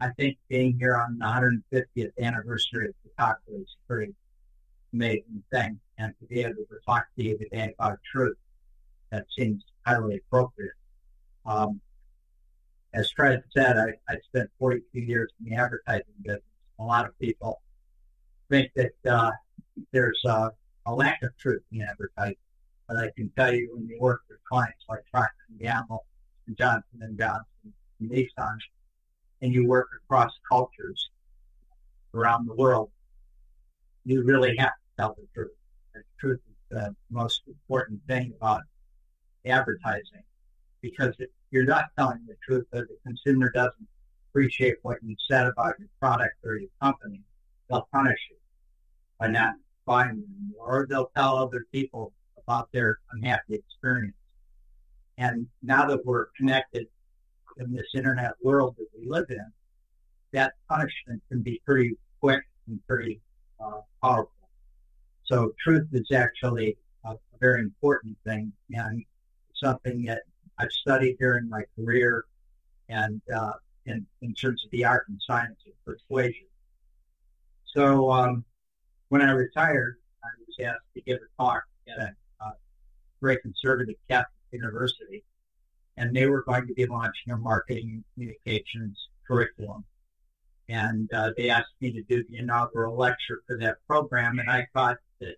I think being here on the 150th anniversary of Chatauqua is a pretty amazing thing. And to be able to talk to you today about truth, that seems highly appropriate. Um, as Fred said, I spent 42 years in the advertising business. A lot of people think that there's a lack of truth in advertising. But I can tell you when you work with clients like Procter and Gamble and Johnson and Johnson and Nissan, and you work across cultures around the world, you really have to tell the truth. The truth is the most important thing about advertising, because if you're not telling the truth, or the consumer doesn't appreciate what you said about your product or your company, they'll punish you by not buying them, or they'll tell other people about their unhappy experience. And now that we're connected in this internet world that we live in, that punishment can be pretty quick and pretty powerful. So truth is actually a very important thing, and something that I've studied during my career, and in terms of the art and science of persuasion. So when I retired, I was asked to give a talk at a very conservative Catholic university, and they were going to be launching a marketing and communications curriculum. And they asked me to do the inaugural lecture for that program, and I thought that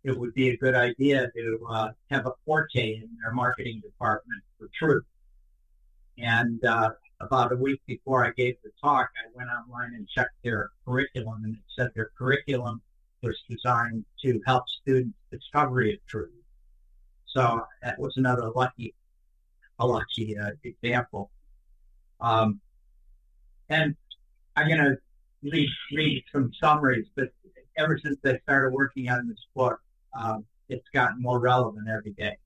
it would be a good idea to have a forte in their marketing department for truth. And about a week before I gave the talk, I went online and checked their curriculum, and it said their curriculum was designed to help students' discovery of truth. So that was another lucky example. And I'm going to read some summaries, but ever since I started working on this book, it's gotten more relevant every day.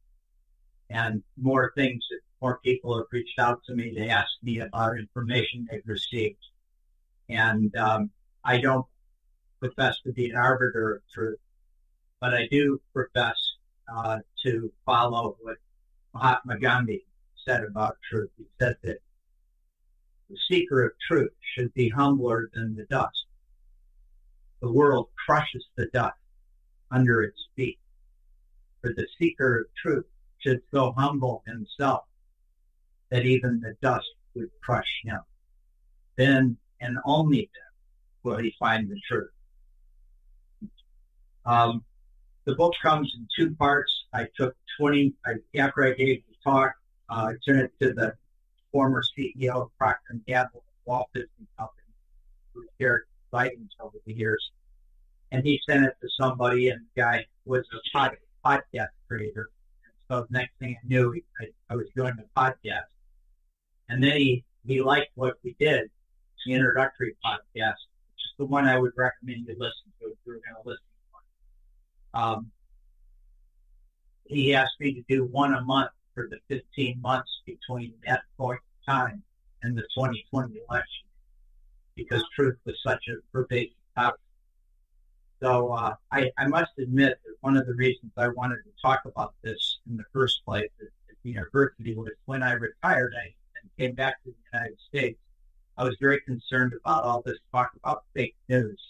And more things that more people have reached out to me to ask me about information they've received. And I don't profess to be an arbiter of truth, but I do profess to follow what Mahatma Gandhi said about truth. He said that the seeker of truth should be humbler than the dust. The world crushes the dust under its feet. For the seeker of truth should so humble himself that even the dust would crush him. Then and only then will he find the truth. The book comes in two parts. I took after I gave the talk, I sent it to the former CEO of Procter and Gamble, Walt Disney Company, who shared writings over the years. And he sent it to somebody, and the guy was a podcast creator. And so the next thing I knew, I was doing a podcast. And then he liked what we did, the introductory podcast, which is the one I would recommend you listen to if you were going to listen to one. He asked me to do one a month for the 15 months between that point in time and the 2020 election, because truth was such a pervasive topic. So I must admit that one of the reasons I wanted to talk about this in the first place at the university was when I retired and came back to the United States, I was very concerned about all this talk about fake news.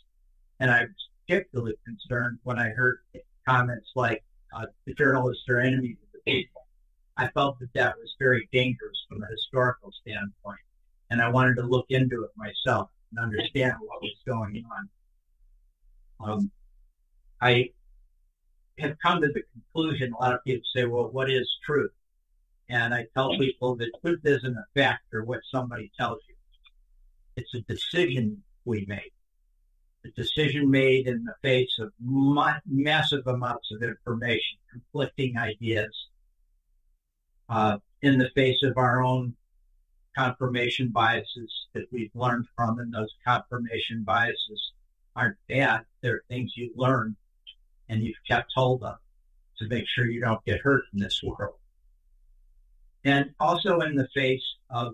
And I was particularly concerned when I heard comments like the journalists are enemies of the people. I felt that was very dangerous from a historical standpoint, and I wanted to look into it myself and understand what was going on. I have come to the conclusion, a lot of people say, well, what is truth? And I tell people that truth isn't a fact or what somebody tells you. It's a decision we make. A decision made in the face of massive amounts of information, conflicting ideas, in the face of our own confirmation biases that we've learned from, and those confirmation biases aren't bad. They're things you learn and you've kept hold of to make sure you don't get hurt in this world. And also in the face of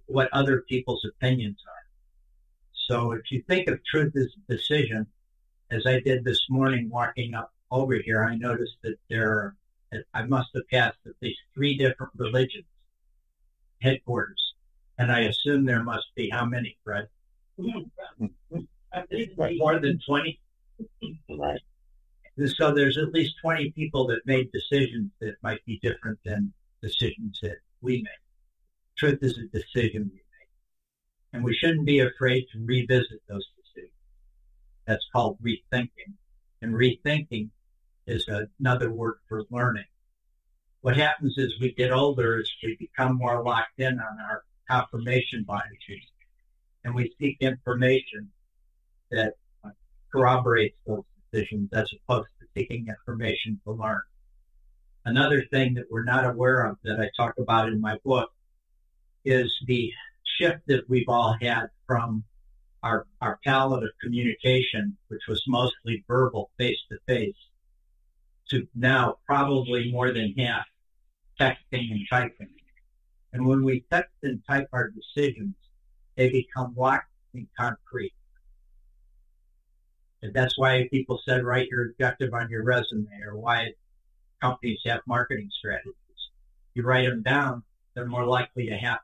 what other people's opinions are. So if you think of truth as a decision, as I did this morning walking up over here, I noticed that I must have passed at least 3 different religions headquarters. And I assume there must be how many, Fred? More than 20? Right. So there's at least 20 people that made decisions that might be different than decisions that we make. Truth is a decision we make. And we shouldn't be afraid to revisit those decisions. That's called rethinking. And rethinking is another word for learning. What happens is we get older is we become more locked in on our confirmation biases. And we seek information that corroborates those decisions as opposed to seeking information to learn. Another thing that we're not aware of that I talk about in my book is the shift that we've all had from our palette of communication, which was mostly verbal, face-to-face, to now probably more than half texting and typing. And when we text and type our decisions, they become locked and concrete. And that's why people said write your objective on your resume, or why companies have marketing strategies. You write them down, they're more likely to happen.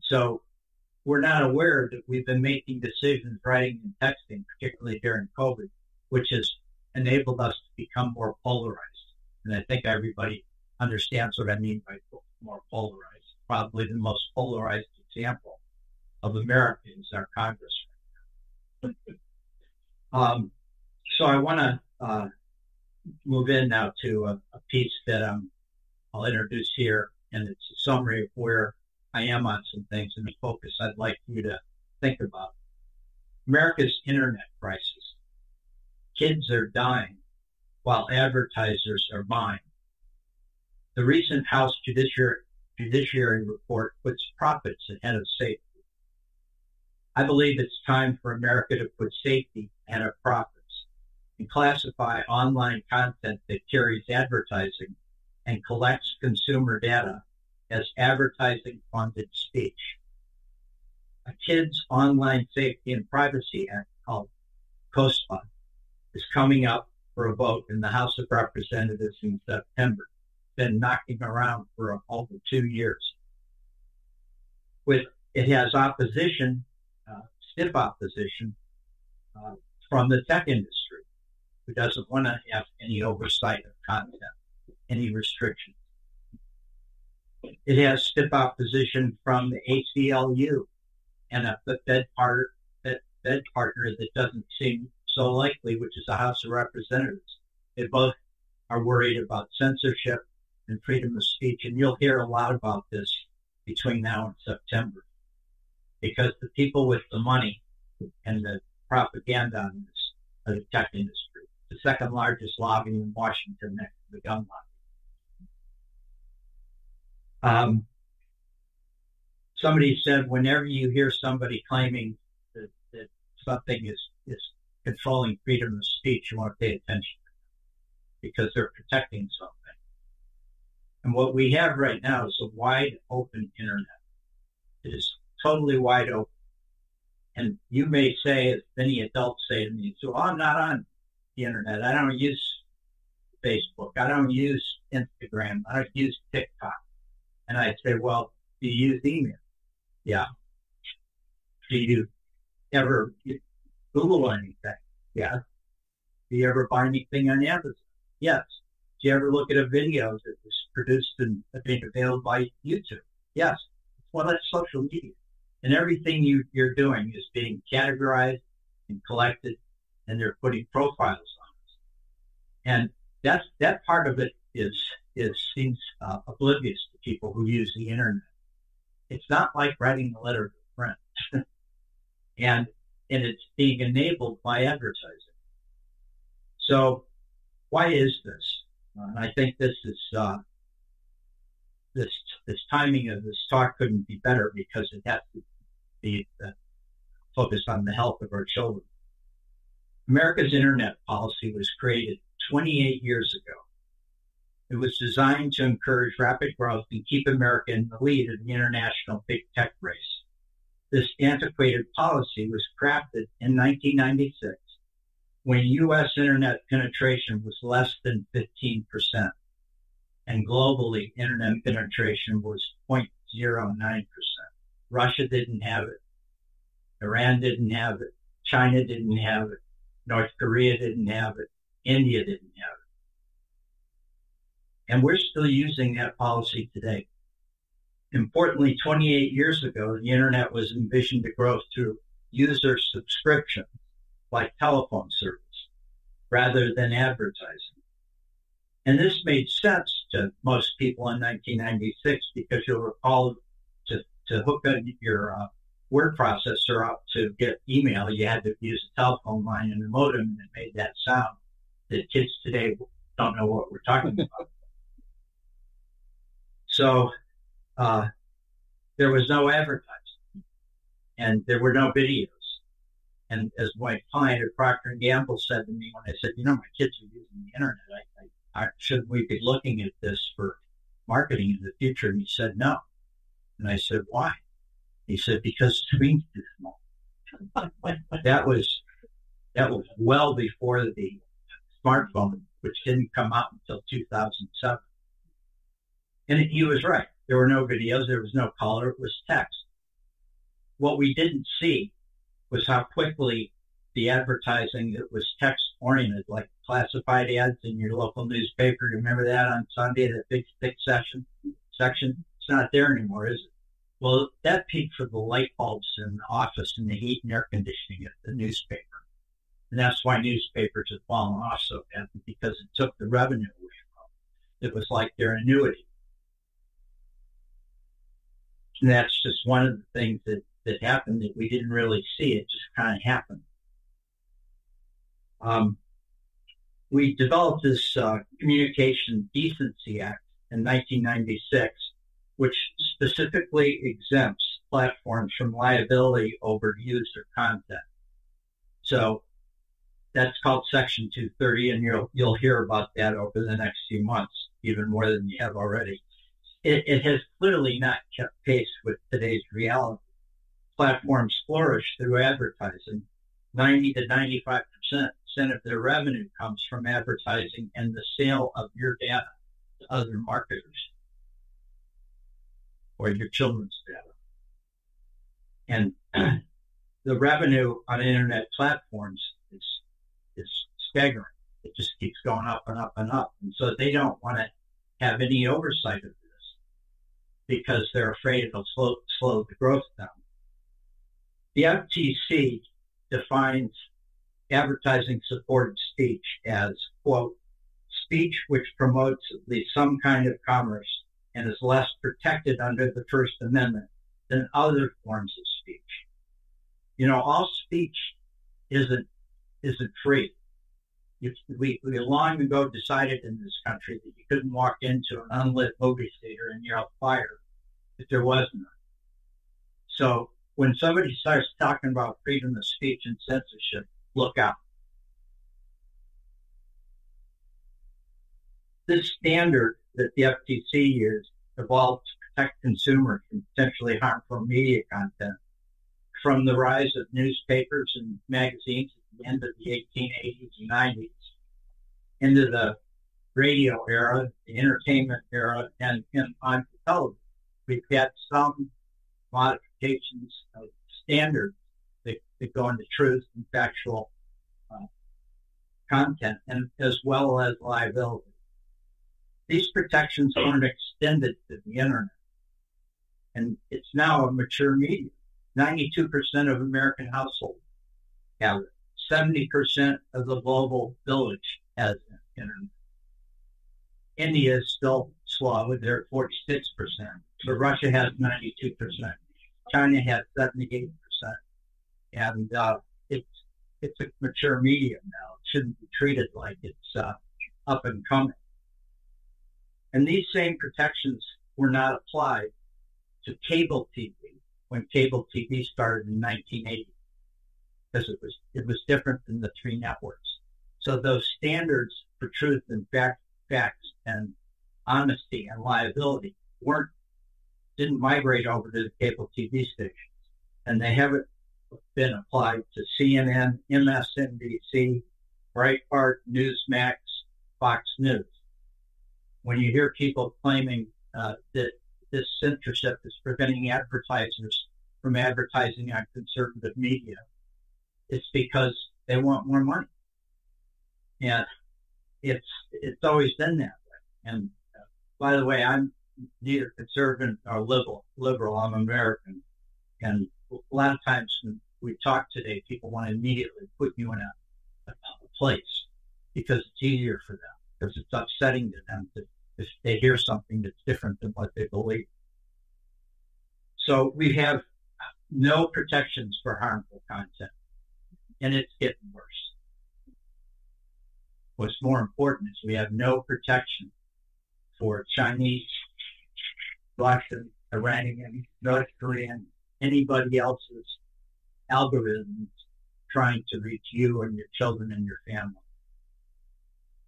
So we're not aware that we've been making decisions, writing and texting, particularly during COVID, which has enabled us to become more polarized. And I think everybody understands what I mean by more polarized. Probably the most polarized example of America is our Congress right now. So I want to move in now to a piece that I'll introduce here, and it's a summary of where I am on some things and the focus I'd like you to think about. America's internet crisis. Kids are dying while advertisers are buying. The recent House Judiciary report puts profits ahead of safety. I believe it's time for America to put safety ahead of profits and classify online content that carries advertising and collects consumer data as advertising-funded speech. A Kids Online Safety and Privacy Act, called COSPA, is coming up for a vote in the House of Representatives in September. It's been knocking around for over 2 years. It has opposition, stiff opposition, from the tech industry, who doesn't want to have any oversight of content, any restrictions. It has stiff opposition from the ACLU and a Fed partner that doesn't seem so likely, which is the House of Representatives. They both are worried about censorship and freedom of speech, and you'll hear a lot about this between now and September, because the people with the money and the propaganda on this are the tech industry, the second largest lobby in Washington next to the gun lobby. Somebody said whenever you hear somebody claiming that something is controlling freedom of speech, you want to pay attention because they're protecting something. And what we have right now is a wide open internet. It is totally wide open. And you may say, as many adults say to me, so I'm not on the internet. I don't use Facebook. I don't use Instagram. I don't use TikTok. And I say, well, do you use email? Yeah. Do you ever Google anything? Yeah. Do you ever buy anything on Amazon? Yes. Do you ever look at a video that was produced and made available by YouTube? Yes. Well, that's social media. And everything you're doing is being categorized and collected, and they're putting profiles on us. And that part of it seems oblivious to people who use the internet. It's not like writing a letter to a friend. and it's being enabled by advertising. So why is this? And I think this is this timing of this talk couldn't be better, because it has to be focused on the health of our children. America's internet policy was created 28 years ago. It was designed to encourage rapid growth and keep America in the lead of the international big tech race. This antiquated policy was crafted in 1996, when U.S. internet penetration was less than 15%, and globally internet penetration was 0.09%. Russia didn't have it. Iran didn't have it. China didn't have it. North Korea didn't have it. India didn't have it. And we're still using that policy today. Importantly, 28 years ago, the internet was envisioned to grow through user subscription, like telephone service, rather than advertising. And this made sense to most people in 1996 because you'll recall to hook your word processor up to get email, you had to use a telephone line and a modem, and it made that sound that kids today don't know what we're talking about. So there was no advertising, and there were no videos. And as my client at Procter & Gamble said to me when I said, my kids are using the internet, shouldn't we be looking at this for marketing in the future? And he said, no. And I said, why? He said, because the screen's too small. That was well before the smartphone, which didn't come out until 2007. And he was right. There were no videos. There was no color. It was text. What we didn't see was how quickly the advertising that was text-oriented, like classified ads in your local newspaper. Remember that on Sunday, that big thick section? It's not there anymore, is it? Well, that paid for the light bulbs in the office and the heat and air conditioning at the newspaper. And that's why newspapers have fallen off so badly, because it took the revenue away from them. It was like their annuity. And that's just one of the things that happened that we didn't really see. It just kind of happened. We developed this Communication Decency Act in 1996, which specifically exempts platforms from liability over user content. So that's called Section 230, and you'll hear about that over the next few months, even more than you have already. It has clearly not kept pace with today's reality. Platforms flourish through advertising. 90 to 95% of their revenue comes from advertising and the sale of your data to other marketers or your children's data. And the revenue on internet platforms is staggering. It just keeps going up and up and up. And so they don't want to have any oversight of this because they're afraid it'll slow the growth down. The FTC defines advertising-supported speech as, quote, speech which promotes at least some kind of commerce and is less protected under the First Amendment than other forms of speech. All speech isn't free. We long ago decided in this country that you couldn't walk into an unlit movie theater and yell fire if there was none. So when somebody starts talking about freedom of speech and censorship, look out. This standard that the FTC used evolved to protect consumers from potentially harmful media content from the rise of newspapers and magazines at the end of the 1880s and 90s into the radio era, the entertainment era, and on television. We've had some modifications of standards that go into truth and factual content, and as well as liability. These protections weren't extended to the internet, and it's now a mature medium. 92% of American households have it. 70% of the global village has internet. India is still slow; they're at 46%, but Russia has 92%. China has 78%, and it's a mature medium now. It shouldn't be treated like it's up and coming. And these same protections were not applied to cable TV when cable TV started in 1980, because it was different than the three networks. So those standards for truth and facts and honesty and liability didn't migrate over to the cable TV stations, and they haven't been applied to CNN, MSNBC, Breitbart, Newsmax, Fox News. When you hear people claiming that this censorship is preventing advertisers from advertising on conservative media, it's because they want more money. And it's always been that way. And by the way, I'm neither conservative or liberal. I'm American. And a lot of times when we talk today, people want to immediately put you in a place because it's easier for them, because it's upsetting to them if they hear something that's different than what they believe. So we have no protections for harmful content, and it's getting worse. What's more important is we have no protection for Chinese, Russian, Iranian, North Korean, anybody else's algorithms trying to reach you and your children and your family.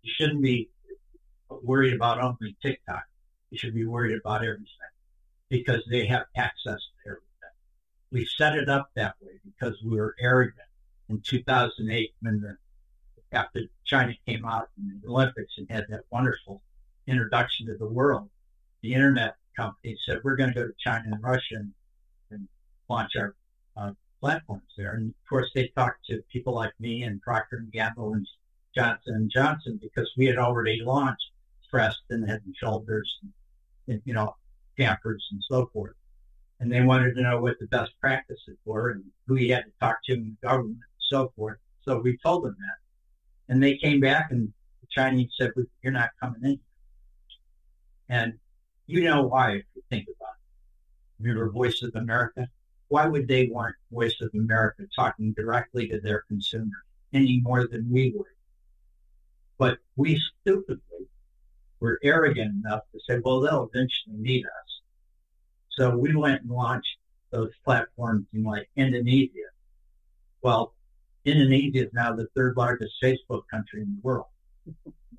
You shouldn't be worried about only TikTok. You should be worried about everything because they have access to everything. We set it up that way because we were arrogant. In 2008, after China came out in the Olympics and had that wonderful introduction to the world, the internet company said, we're going to go to China and Russia and launch our platforms there. And of course, they talked to people like me and Procter & Gamble and Johnson & Johnson because we had already launched Crest and Head & Shoulders and Pampers and so forth. And they wanted to know what the best practices were and who you had to talk to in the government and so forth. So we told them that. And they came back and the Chinese said, you're not coming in. And you know why, if you think about it. Remember Voice of America? Why would they want Voice of America talking directly to their consumers any more than we would? But we stupidly were arrogant enough to say, well, they'll eventually need us. So we went and launched those platforms in like Indonesia. Well, Indonesia is now the third largest Facebook country in the world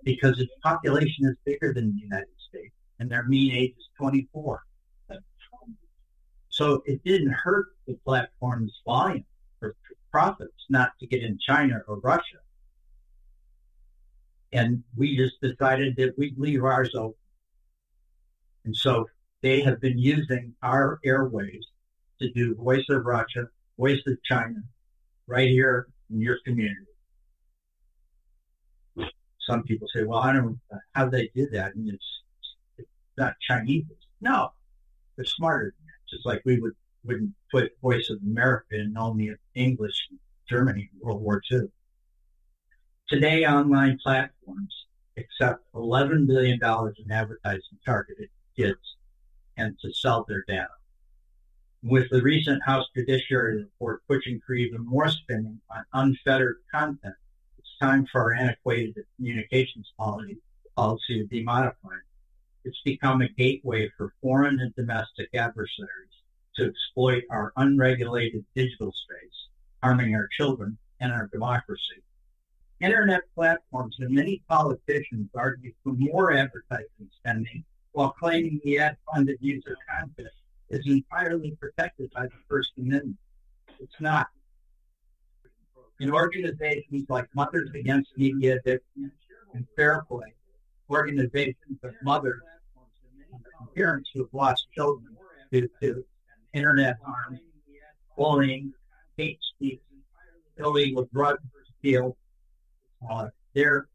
because its population is bigger than the United States and their mean age is 24. So it didn't hurt the platform's volume or profits not to get in China or Russia. And we just decided that we'd leave ours open. And so they have been using our airwaves to do Voice of Russia, Voice of China, right here in your community. Some people say, well, I don't know how they did that. And it's not Chinese. No, they're smarter than that. Just like we wouldn't put Voice of America in only English in Germany in World War II. Today, online platforms accept $11 billion in advertising targeted kids and to sell their data. With the recent House Judiciary report pushing for even more spending on unfettered content, it's time for our antiquated communications policy to be modified. It's become a gateway for foreign and domestic adversaries to exploit our unregulated digital space, harming our children and our democracy. Internet platforms and many politicians argue for more advertising spending while claiming the ad-funded user content is entirely protected by the First Amendment. It's not. In organizations like Mothers Against Media Addiction and Fair Play, organizations of mothers and parents who have lost children due to internet harm, bullying, hate speech, illegal drug deals, they're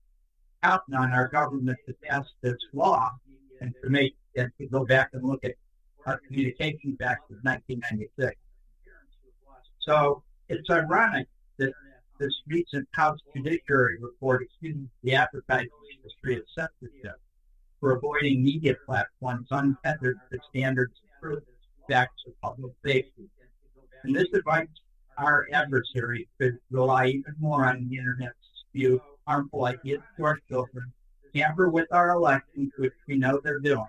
counting on our government to pass this law and to go back and look at our Communications Act of 1996. So it's ironic that this recent House Judiciary report accuses the advertising industry of censorship for avoiding media platforms untethered to standards of truth, facts, of public safety. And this invites our adversaries to rely even more on the internet to spew harmful ideas to our children, tamper with our elections, which we know they're doing,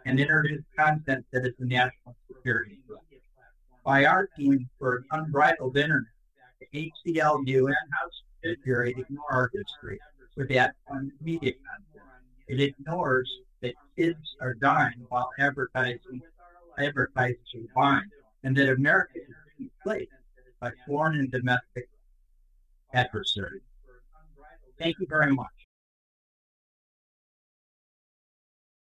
and introduce content that is a national security threat. By arguing for an unbridled internet, the ACLU and House Judiciary ignore our history with ad-funded media content. It ignores that kids are dying while advertisers are buying, and that America is being played by foreign and domestic adversaries. Thank you very much.